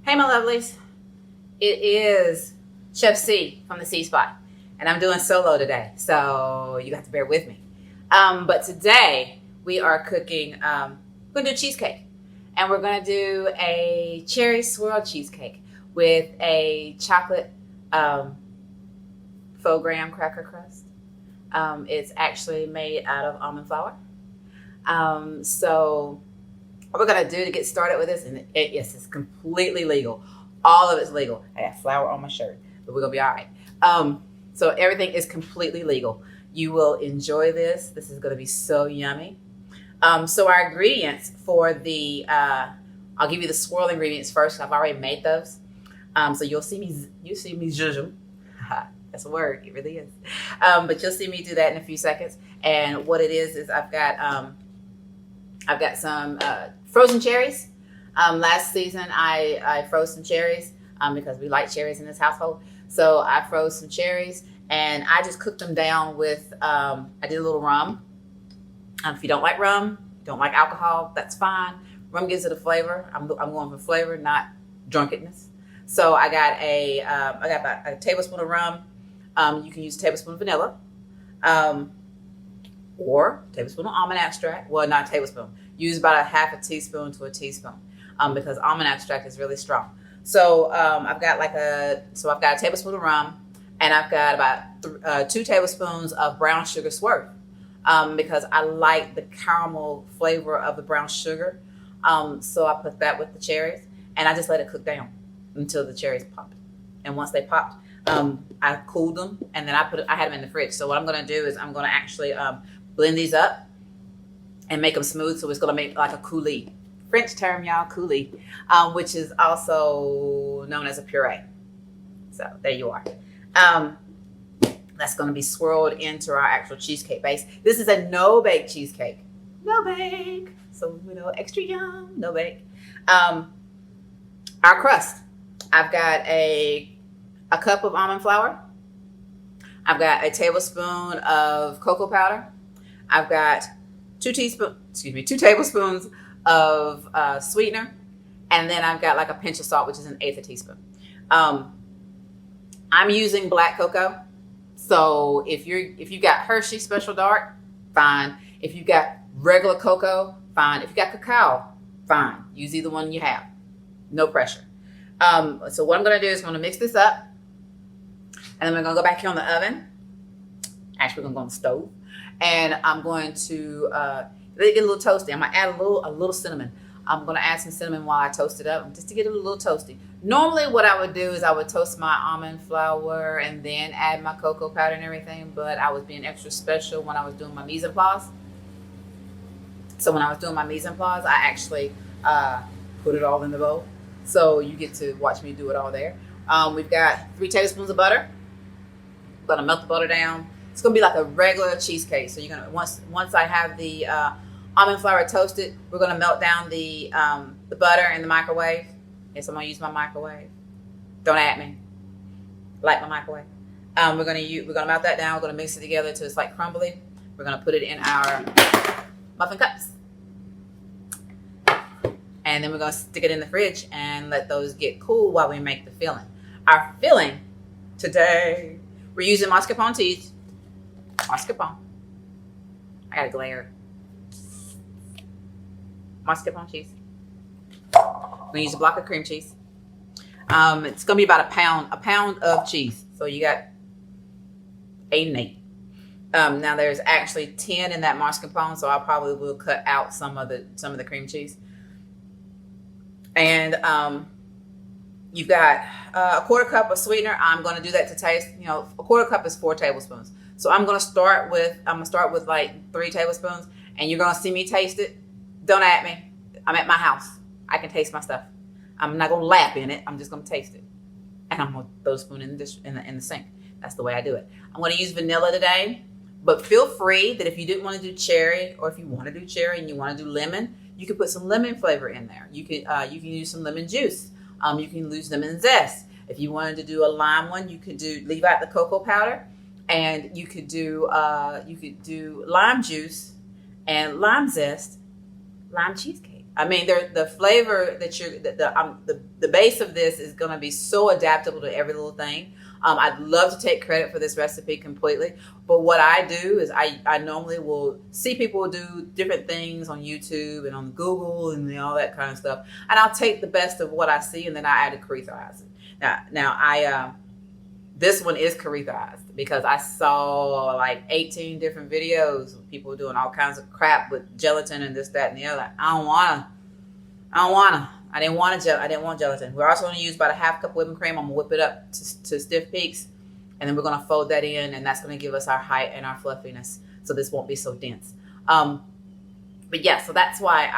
Hey, my lovelies. It is Chef C from the C Spot, and I'm doing solo today, so you have to bear with me. But today we are cooking, we're going to do cheesecake, and we're going to do a cherry swirl cheesecake with a chocolate faux graham cracker crust. It's actually made out of almond flour. So what we're going to do to get started with this, and yes, it's completely legal. All of it's legal. I have flour on my shirt, but we're going to be all right. So everything is completely legal. You will enjoy this. This is going to be so yummy. So our ingredients for the, I'll give you the swirl ingredients first. I've already made those. So you'll see me zhuzh them. That's a word. It really is. But you'll see me do that in a few seconds. And what it is I've got some frozen cherries. Last season I froze some cherries because we like cherries in this household. So I froze some cherries and I just cooked them down with, I did a little rum. If you don't like rum, don't like alcohol, that's fine. Rum gives it a flavor. I'm going for flavor, not drunkenness. So I got about a tablespoon of rum. You can use a tablespoon of vanilla. Or a tablespoon of almond extract. Well, not a tablespoon. Use about a half a teaspoon to a teaspoon because almond extract is really strong. So I've got a tablespoon of rum, and I've got about 2 tablespoons of brown sugar swerve because I like the caramel flavor of the brown sugar. So I put that with the cherries, and I just let it cook down until the cherries popped. And once they popped, I cooled them, and then I had them in the fridge. So what I'm going to do is I'm going to actually blend these up and make them smooth. So it's going to make like a coulis. French term, y'all, coulis, which is also known as a puree. So there you are. That's going to be swirled into our actual cheesecake base. This is a no-bake cheesecake. No bake. So, extra yum, no bake. Our crust. I've got a cup of almond flour. I've got a tablespoon of cocoa powder. I've got 2 tablespoons of sweetener, and then I've got like a pinch of salt, which is 1/8 teaspoon. I'm using black cocoa, so if you got Hershey Special Dark, fine. If you got regular cocoa, fine. If you got cacao, fine. Use either one you have. No pressure. So what I'm going to do is I'm going to mix this up, and then we're going to go back here on the oven. Actually, we're going to go on the stove. And I'm going to let it get a little toasty. I'm going to add a little cinnamon. I'm going to add some cinnamon while I toast it up, just to get it a little toasty. Normally, what I would do is I would toast my almond flour and then add my cocoa powder and everything, but I was being extra special when I was doing my mise en place. So when I was doing my mise en place, I actually put it all in the bowl. So you get to watch me do it all there. We've got 3 tablespoons of butter. I'm going to melt the butter down. It's going to be like a regular cheesecake. So you're going to, once I have the almond flour toasted, we're going to melt down the butter in the microwave. Yes, I'm going to use my microwave. Don't at me. Like my microwave. We're going to melt that down. We're going to mix it together until it's like crumbly. We're going to put it in our muffin cups. And then we're going to stick it in the fridge and let those get cool while we make the filling. Our filling today, we're using mascarpone cheese. Mascarpone. I got a glare. Mascarpone cheese. We're going to use a block of cream cheese. It's going to be about a pound of cheese. So you got 8 and 8. Now there's actually 10 in that mascarpone, so I probably will cut out some of the cream cheese. And you've got a 1/4 cup of sweetener. I'm going to do that to taste. A 1/4 cup is 4 tablespoons. So I'm going to start with like 3 tablespoons, and you're going to see me taste it. Don't at me. I'm at my house. I can taste my stuff. I'm not going to lap in it. I'm just going to taste it, and I'm going to throw a spoon in the sink. That's the way I do it. I'm going to use vanilla today, but feel free that if you didn't want to do cherry, or if you want to do cherry and you want to do lemon, you can put some lemon flavor in there. You can use some lemon juice. You can use lemon zest. If you wanted to do a lime one, you could leave out the cocoa powder, and you could do lime juice and lime zest, lime cheesecake. I mean, the flavor that the base of this is going to be so adaptable to every little thing. I'd love to take credit for this recipe completely, but what I do is I normally will see people do different things on YouTube and on Google and all that kind of stuff, and I'll take the best of what I see and then I add a Caritha acid. Now this one is Caritha because I saw like 18 different videos of people doing all kinds of crap with gelatin and this, that, and the other. I didn't want gelatin. We're also going to use about a half cup whipping cream. I'm going to whip it up to stiff peaks, and then we're going to fold that in, and that's going to give us our height and our fluffiness, so this won't be so dense. But yeah, so that's why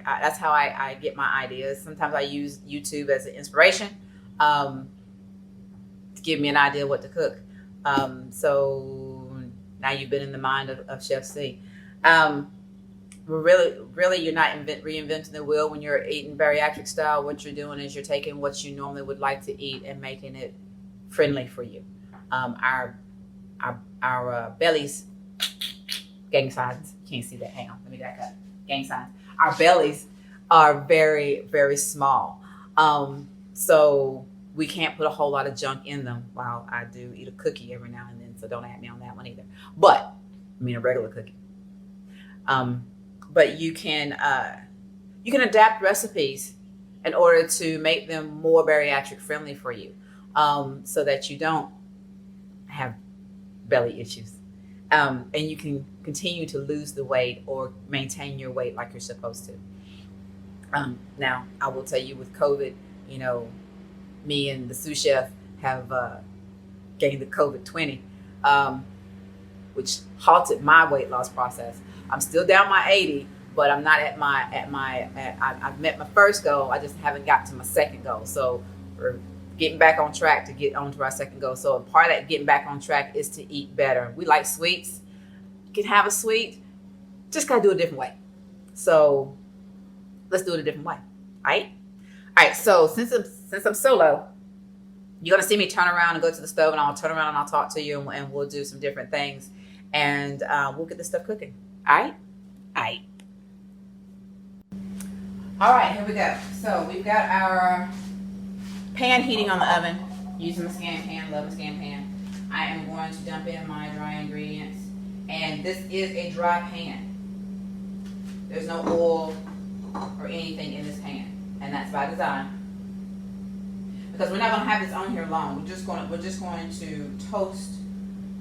that's how I get my ideas. Sometimes I use YouTube as an inspiration. Give me an idea what to cook. So now you've been in the mind of Chef C. Really, you're not reinventing the wheel when you're eating bariatric style. What you're doing is you're taking what you normally would like to eat and making it friendly for you. Our bellies, gang signs. You can't see that. Hang on, let me back up. Gang signs. Our bellies are very, very small. So we can't put a whole lot of junk in them. While I do eat a cookie every now and then, so don't at me on that one either. But I mean a regular cookie. But you can adapt recipes in order to make them more bariatric friendly for you, so that you don't have belly issues, and you can continue to lose the weight or maintain your weight like you're supposed to. Now, I will tell you, with COVID, me and the sous chef have gained the COVID-20, which halted my weight loss process. I'm still down my 80, but I'm not I've met my first goal. I just haven't got to my second goal. So we're getting back on track to get on to our second goal. So part of that getting back on track is to eat better. We like sweets. You can have a sweet, just gotta do it a different way. So let's do it a different way. All right, so since I'm solo, you're gonna see me turn around and go to the stove, and I'll turn around and I'll talk to you, and we'll do some different things, and we'll get this stuff cooking. All right. All right, here we go. So we've got our pan heating on the oven, using my Scan Pan. Love my Scan Pan. I am going to dump in my dry ingredients, and this is a dry pan. There's no oil or anything in this pan. And that's by design, because we're not going to have this on here long. We're just going to toast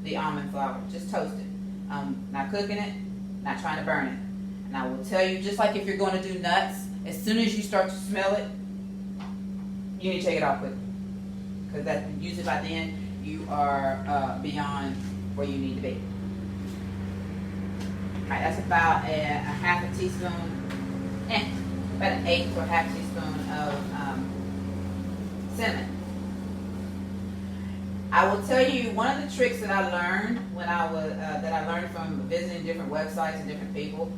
the almond flour. Just toast it. Not cooking it, not trying to burn it. And I will tell you, just like if you're going to do nuts, as soon as you start to smell it, you need to take it off quickly, because that usually by then you are beyond where you need to be. All right, that's about a half a teaspoon. About an eighth or half teaspoon of cinnamon. I will tell you, one of the tricks that I learned when that I learned from visiting different websites and different people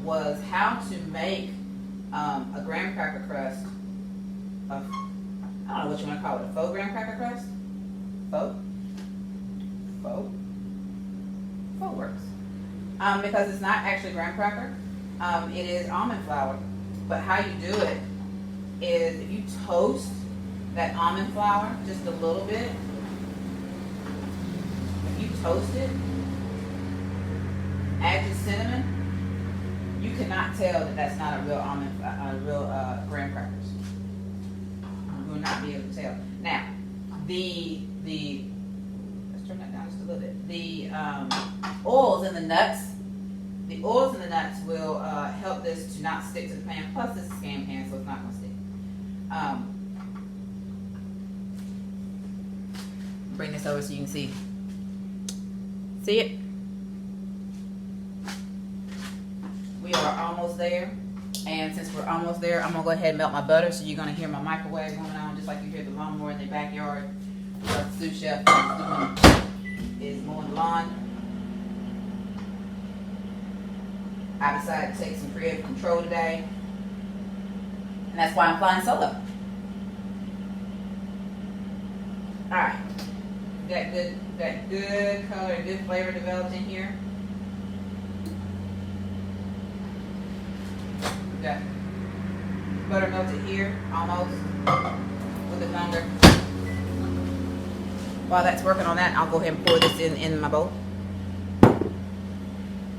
was how to make a graham cracker crust. I don't know what you want to call it. A faux graham cracker crust. Faux works, because it's not actually graham cracker. It is almond flour. But how you do it is, if you toast that almond flour just a little bit, if you toast it, add your cinnamon, you cannot tell that that's not a real graham crackers. You will not be able to tell. Now, let's turn that down just a little bit. The oils in the nuts. The oils in the nuts will help this to not stick to the pan. Plus, this is Scan Pan, so it's not going to stick. Bring this over so you can see. See it? We are almost there. And since we're almost there, I'm going to go ahead and melt my butter. So you're going to hear my microwave going on, just like you hear the lawnmower in the backyard. The sous chef is mowing the lawn. I decided to take some creative control today, and that's why I'm flying solo. All right, got good color and good flavor developed in here. Got butter melted here, almost, with the thunder. While that's working on that, I'll go ahead and pour this in my bowl.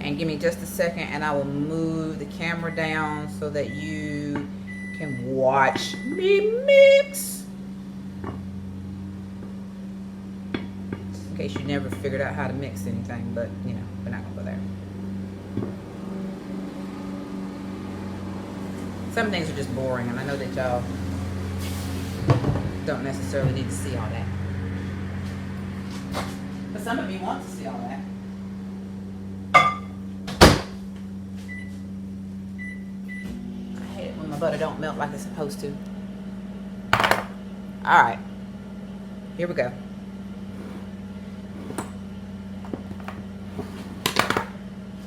And give me just a second and I will move the camera down so that you can watch me mix. Just in case you never figured out how to mix anything, but you know, we're not gonna go there. Some things are just boring, and I know that y'all don't necessarily need to see all that. But some of you want to see all that. I hate it when my butter don't melt like it's supposed to. Alright. Here we go.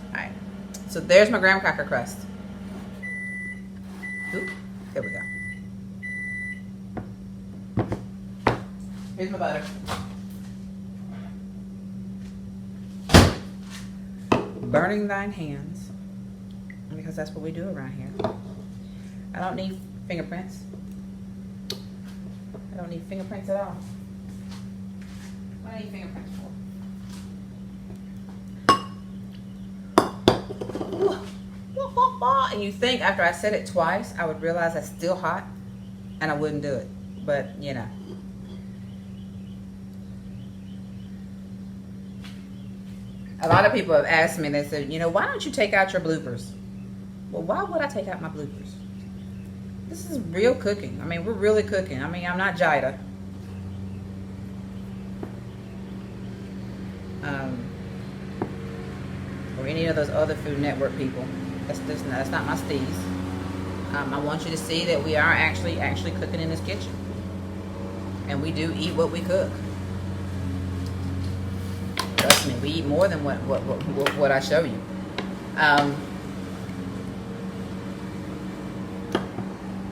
Alright. So there's my graham cracker crust. Ooh, there we go. Here's my butter. Burning thine hands, because that's what we do around here. I don't need fingerprints. I don't need fingerprints at all. What do I need fingerprints for? And you think after I said it twice, I would realize that's still hot, and I wouldn't do it. But, you know. A lot of people have asked me, they said, you know, why don't you take out your bloopers? Well, why would I take out my bloopers? This is real cooking. I mean, we're really cooking. I mean, I'm not Jida. Or any of those other Food Network people. That's not my steez. I want you to see that we are actually cooking in this kitchen. And we do eat what we cook. Trust me, we eat more than what I show you.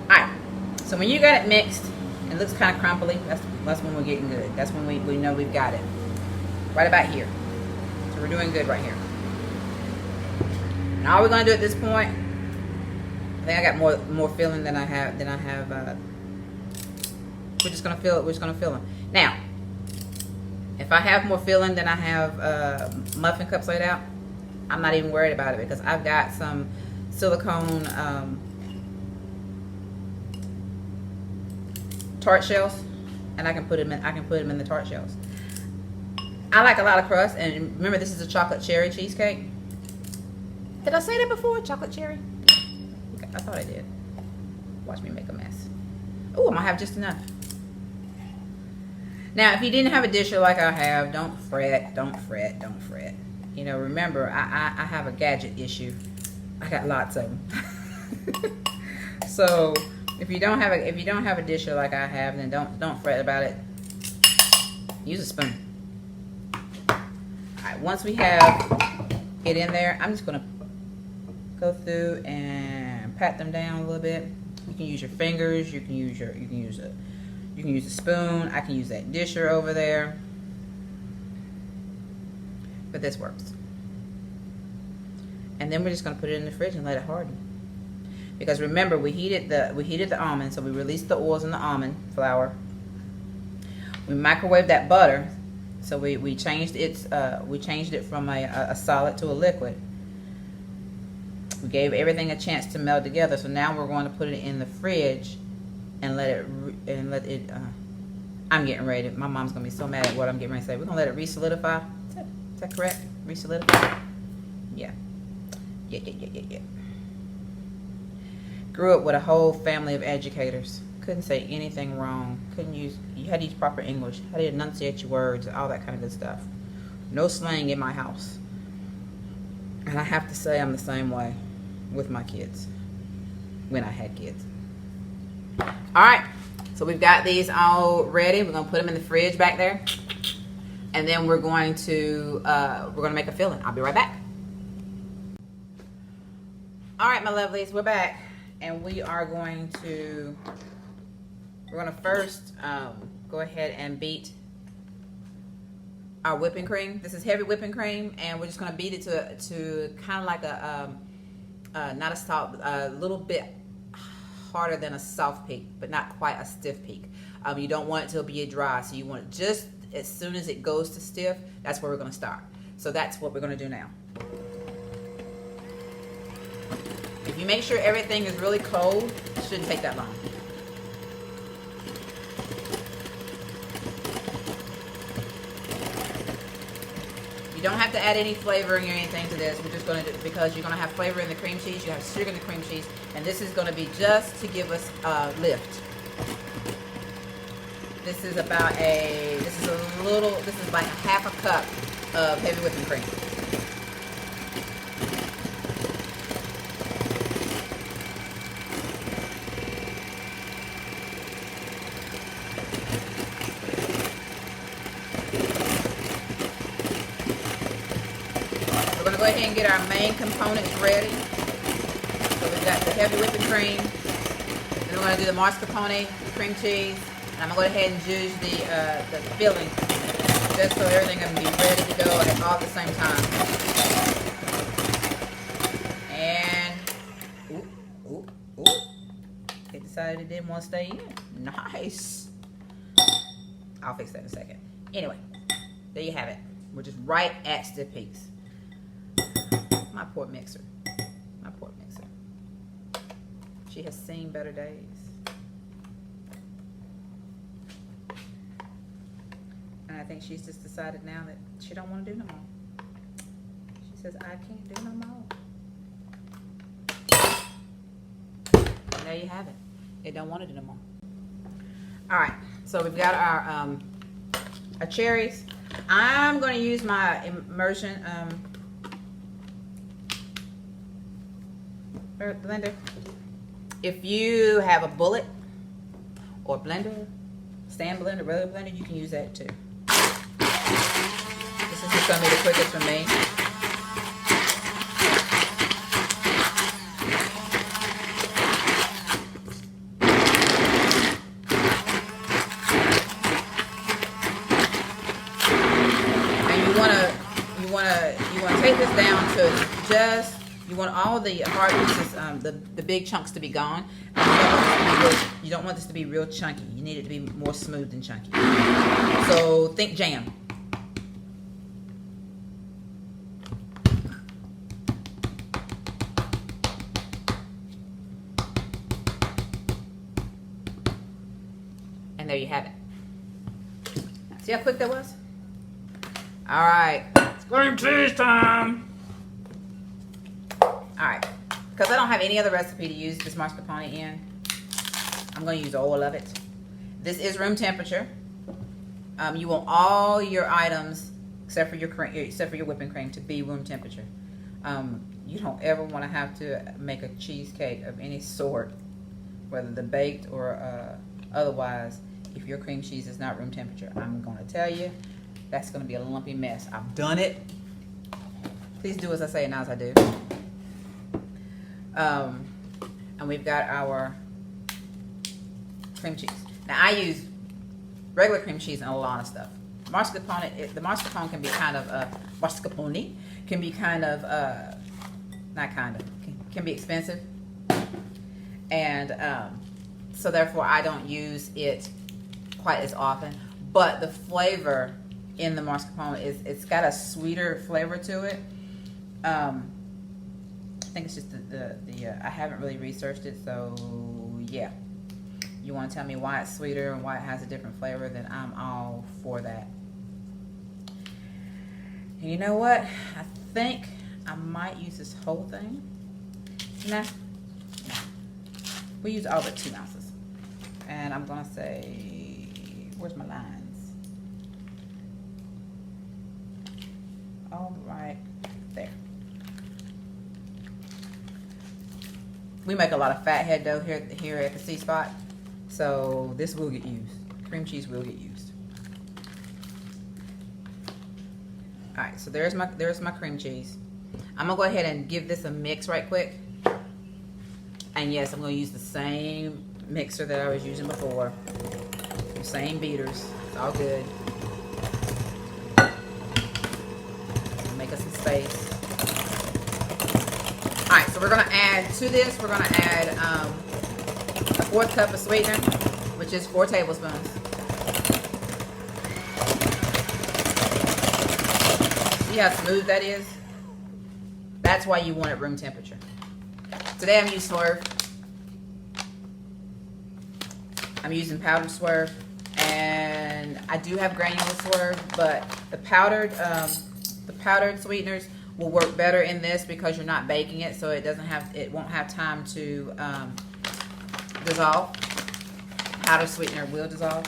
Alright, so when you got it mixed, it looks kind of crumbly, that's when we're getting good. That's when we know we've got it. Right about here. So we're doing good right here. And all we're going to do at this point, I think I got more filling than I have. We're just going to fill it. We're just going to fill them. Now, if I have more filling than I have muffin cups laid out, I'm not even worried about it because I've got some silicone tart shells, and I can put them in the tart shells. I like a lot of crust, and remember, this is a chocolate cherry cheesecake. Did I say that before? Chocolate cherry? Okay, I thought I did. Watch me make a mess. Oh, I might have just enough. Now, if you didn't have a disher like I have, don't fret, don't fret, don't fret. You know, remember, I have a gadget issue. I got lots of them. So, if you don't have a disher like I have, then don't fret about it. Use a spoon. All right, once we have it in there, I'm just gonna go through and pat them down a little bit. You can use your fingers. You can use a spoon. I can use that disher over there. But this works. And then we're just gonna put it in the fridge and let it harden. Because remember, we heated the almond, so we released the oils in the almond flour. We microwaved that butter, so we changed it from a solid to a liquid. We gave everything a chance to meld together, so now we're going to put it in the fridge and let it. I'm getting ready. My mom's gonna be so mad at what I'm getting ready to say. We're gonna let it re-solidify. Is that correct? Re-solidify. Yeah. Grew up with a whole family of educators. Couldn't say anything wrong. You had to use proper English. How to enunciate your words, all that kind of good stuff. No slang in my house. And I have to say I'm the same way with my kids. When I had kids. Alright, so we've got these all ready. We're going to put them in the fridge back there. And then we're going to make a filling. I'll be right back. Alright, my lovelies, we're back. And we're going to first go ahead and beat our whipping cream. This is heavy whipping cream, and we're just going to beat it to kind of like a not a salt, a little bit harder than a soft peak, but not quite a stiff peak. You don't want it to be dry, so you want it just as soon as it goes to stiff, that's where we're gonna start. So that's what we're gonna do now. If you make sure everything is really cold, it shouldn't take that long. You don't have to add any flavoring or anything to this. We're just going to do, because you're going to have flavor in the cream cheese, you have sugar in the cream cheese, and this is going to be just to give us a lift. This is about this is like a half a cup of heavy whipping cream. We're going to go ahead and get our main components ready. So we've got the heavy whipping cream, then we're going to do the mascarpone, the cream cheese, and I'm going to go ahead and use the filling just so everything can be ready to go at all at the same time. And, it decided it didn't want to stay in. Nice. I'll fix that in a second. Anyway, there you have it. We're just right at stiff peaks. My poor mixer. My poor mixer. She has seen better days. And I think she's just decided now that she don't want to do no more. She says, I can't do no more. And there you have it. It don't want to do no more. All right, so we've got our cherries. I'm going to use my immersion blender. If you have a bullet or blender, stand blender, regular blender, you can use that too. This is just going to be the quickest for me. You want to take this down to just, you want all the hard pieces, the big chunks to be gone. You don't want this to be real chunky. You need it to be more smooth than chunky. So think jam. And there you have it. See how quick that was? All right. Cream cheese time! Alright, because I don't have any other recipe to use this mascarpone in, I'm going to use all of it. This is room temperature. You want all your items, except for your whipping cream, to be room temperature. You don't ever want to have to make a cheesecake of any sort, whether the baked or otherwise, if your cream cheese is not room temperature. I'm going to tell you, that's going to be a lumpy mess. I've done it. Please do as I say and not as I do. And we've got our cream cheese. Now I use regular cream cheese in a lot of stuff. Mascarpone, the mascarpone can be kind of mascarpone can be kind of can be expensive, and so therefore I don't use it quite as often. But the flavor in the mascarpone it's got a sweeter flavor to it. I think it's just the I haven't really researched it, so yeah. You want to tell me why it's sweeter and why it has a different flavor, then I'm all for that. And you know what? I think I might use this whole thing. Nah. We use all but 2 ounces. And I'm going to say, where's my lines? All right, there. We make a lot of fathead dough here at the C Spot, so this will get used. Cream cheese will get used. All right, so there's my cream cheese. I'm gonna go ahead and give this a mix right quick. And yes, I'm gonna use the same mixer that I was using before. The same beaters. It's all good. Make us some space. All right, so we're gonna add to this. We're gonna add 1/4 cup of sweetener, which is 4 tablespoons. See how smooth that is? That's why you want it room temperature. Today I'm using Swerve. I'm using powdered Swerve, and I do have granular Swerve, but the powdered sweeteners will work better in this because you're not baking it, so it won't have time to dissolve. Powdered sweetener will dissolve.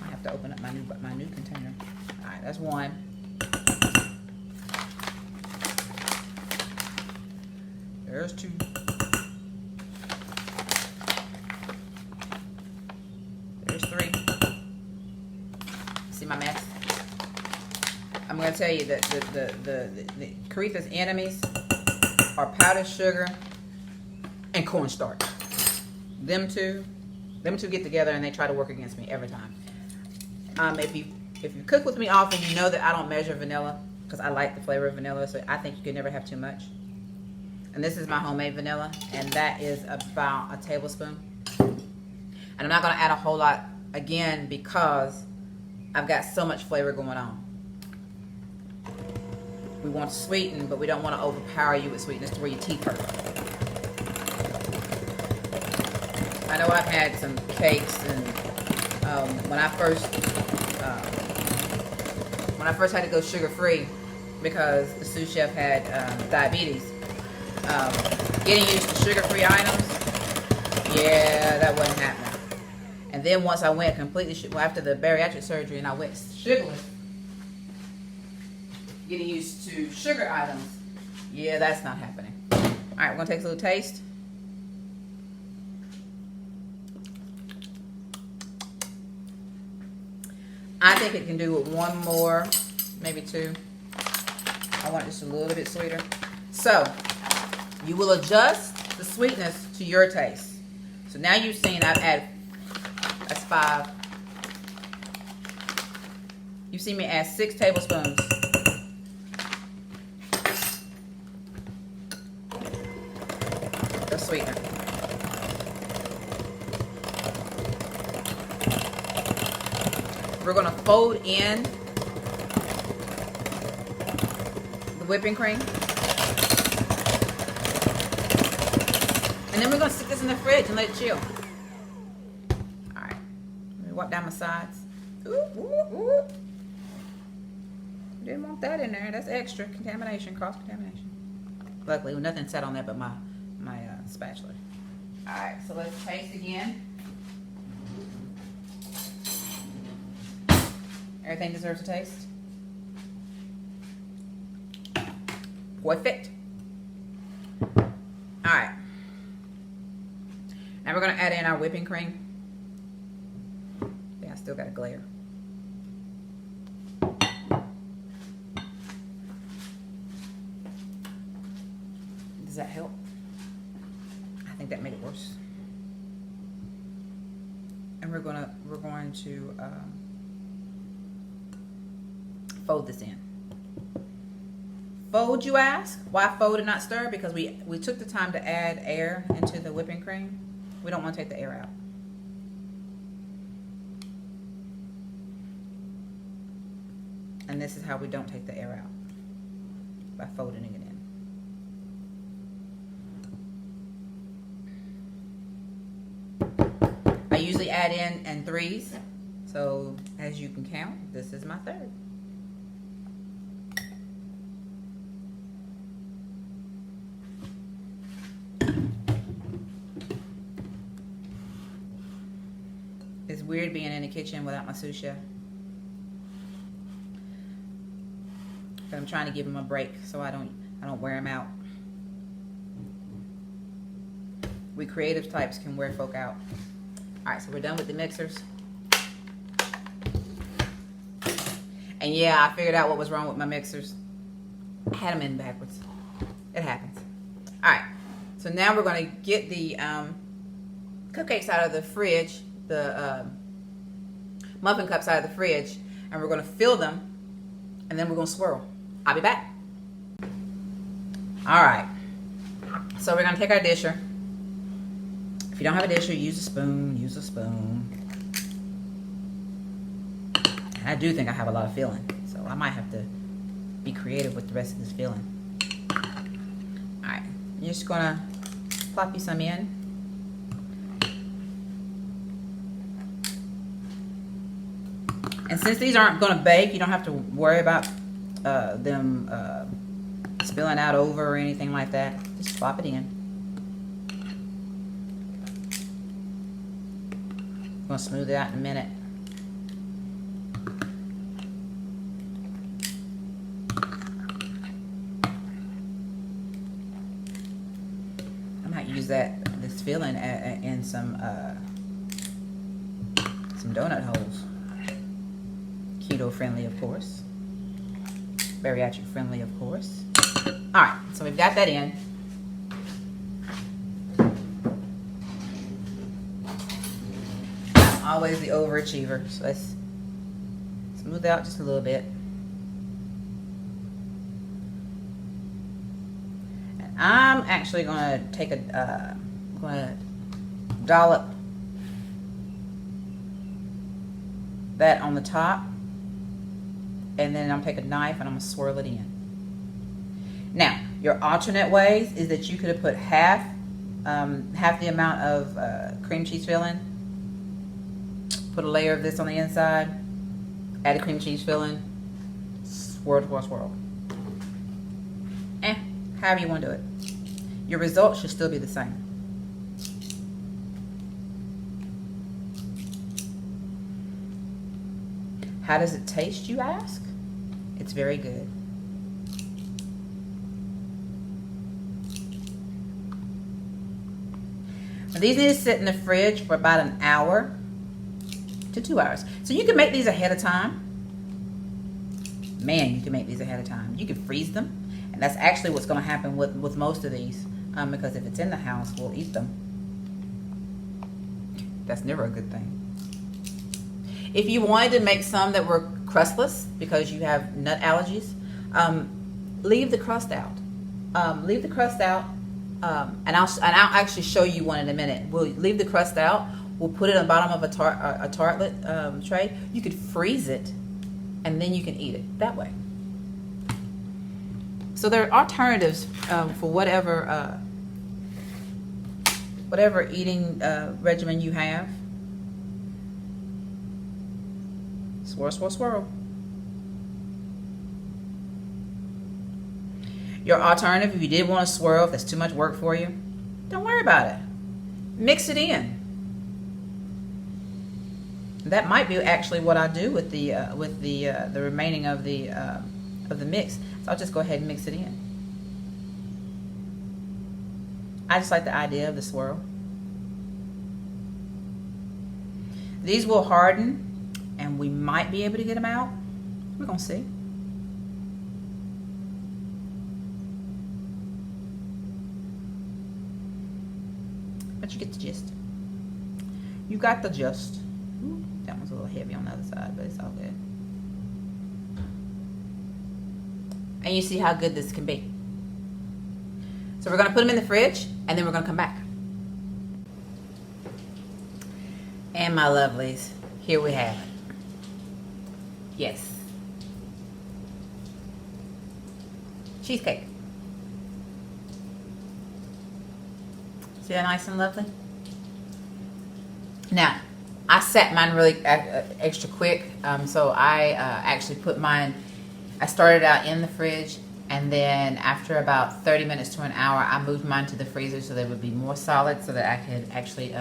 I have to open up my new container. All right, that's 1. There's 2. There's 3. See my mess? I'm going to tell you that the Caritha's enemies are powdered sugar and cornstarch. Them two get together and they try to work against me every time. If you cook with me often, you know that I don't measure vanilla because I like the flavor of vanilla, so I think you can never have too much. And this is my homemade vanilla, and that is about a tablespoon. And I'm not going to add a whole lot again because I've got so much flavor going on. We want to sweeten, but we don't want to overpower you with sweetness to where your teeth hurt. I know I've had some cakes, and when I first had to go sugar-free because the sous chef had diabetes, getting used to sugar-free items, yeah, that wasn't happening. And then once I went completely, after the bariatric surgery, and I went sugarless, getting used to sugar items, yeah, that's not happening. All right, we're gonna take a little taste. I think it can do with 1 more, maybe 2. I want it just a little bit sweeter. So you will adjust the sweetness to your taste. So now you've seen I've added, that's 5. You see me add 6 tablespoons. Of sweetener. We're going to fold in the whipping cream. And then we're going to stick this in the fridge and let it chill. Alright. Let me wipe down my sides. Ooh, ooh, ooh. Didn't want that in there. That's extra contamination, cross-contamination. Luckily, nothing sat on that but my spatula. Alright, so let's taste again. Everything deserves a taste. Perfect. Alright. Now we're going to add in our whipping cream. Yeah, I still got a glare. Does that help? I think that made it worse. And we're going to fold this in. Fold, you ask? Why fold and not stir? Because we took the time to add air into the whipping cream. We don't want to take the air out. And this is how we don't take the air out. By folding it in. I usually add in 3s. So as you can count, this is my 3rd. It's weird being in the kitchen without my sous chef. But I'm trying to give him a break so I don't wear him out. We creative types can wear folk out. Alright, so we're done with the mixers. And yeah, I figured out what was wrong with my mixers. I had them in backwards. It happens. Alright, so now we're going to get the cupcakes out of the fridge, the muffin cups out of the fridge, and we're going to fill them, and then we're going to swirl. I'll be back. Alright, So we're gonna take our disher. If you don't have a disher, use a spoon. Use a spoon. And I do think I have a lot of filling, so I might have to be creative with the rest of this filling. All right, you're just gonna plop you some in. And since these aren't gonna bake, you don't have to worry about them spilling out over or anything like that. Just plop it in. I'm gonna smooth it out in a minute. I might use this filling in some donut holes. Keto friendly, of course. Bariatric friendly, of course. All right, so we've got that in. I'm always the overachiever, so let's smooth out just a little bit. And I'm actually gonna take gonna dollop that on the top, and then I'm gonna take a knife and I'm gonna swirl it in. Now, your alternate ways is that you could have put half the amount of cream cheese filling, put a layer of this on the inside, add a cream cheese filling, swirl, swirl, swirl. However you want to do it. Your results should still be the same. How does it taste, you ask? It's very good. Now, these need to sit in the fridge for about an hour to 2 hours. So you can make these ahead of time. Man, you can make these ahead of time. You can freeze them. And that's actually what's going to happen with most of these. Because if it's in the house, we'll eat them. That's never a good thing. If you wanted to make some that were crustless because you have nut allergies, leave the crust out. Leave the crust out. And I'll actually show you one in a minute. We'll leave the crust out. We'll put it on the bottom of a tartlet tray. You could freeze it, and then you can eat it that way. So there are alternatives for whatever eating regimen you have. Swirl, swirl, swirl. Your alternative, if you did want to swirl, if that's too much work for you, don't worry about it. Mix it in. That might be actually what I do with the remaining of the mix. So I'll just go ahead and mix it in. I just like the idea of the swirl. These will harden, and we might be able to get them out. We're gonna see. But you get the gist. You got the gist. Ooh, that one's a little heavy on the other side, but it's all good. And you see how good this can be. So we're going to put them in the fridge, and then we're going to come back. And my lovelies, here we have it. Yes. Cheesecake. See that nice and lovely? Now, I set mine really extra quick, so I actually put mine, I started out in the fridge, and then after about 30 minutes to an hour, I moved mine to the freezer so they would be more solid so that I could actually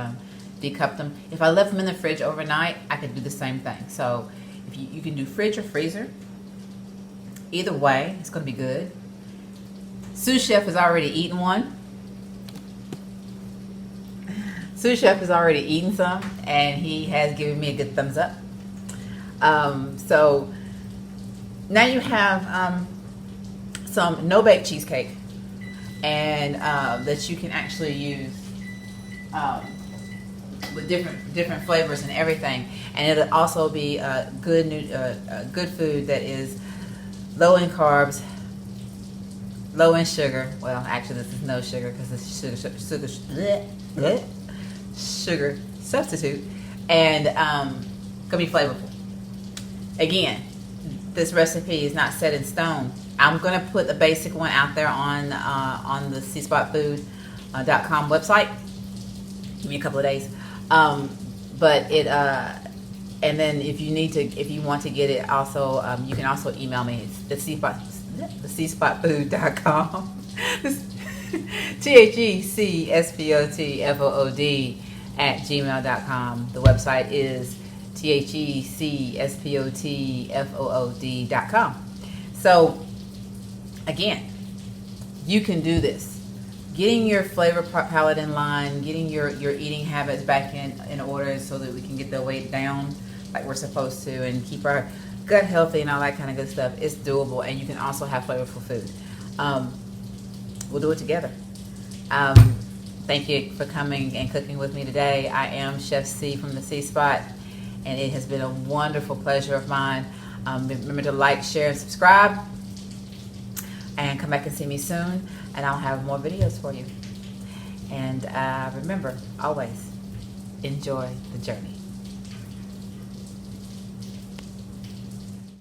decup them. If I left them in the fridge overnight, I could do the same thing. So if you can do fridge or freezer. Either way, it's going to be good. Sous Chef has already eaten one. Sous Chef has already eaten some, and he has given me a good thumbs up. So now you have some no-bake cheesecake, and that you can actually use with different flavors and everything, and it'll also be good food that is low in carbs, low in sugar. Well, actually, this is no sugar because it's sugar substitute, and gonna be flavorful. Again, this recipe is not set in stone. I'm gonna put the basic one out there on the cspotfood.com website. Give me a couple of days, but it and then if you want to get it, also you can also email me. It's the cspotfood.com. THECSPOTFOOD@gmail.com. The website is THECSPOTFOOD.com. So again, you can do this. Getting your flavor palette in line, getting your eating habits back in order so that we can get the weight down like we're supposed to and keep our gut healthy and all that kind of good stuff. It's doable, and you can also have flavorful food. We'll do it together. Thank you for coming and cooking with me today. I am Chef C from the C Spot, and it has been a wonderful pleasure of mine. Remember to like, share, and subscribe, and come back and see me soon, and I'll have more videos for you. And remember, always enjoy the journey.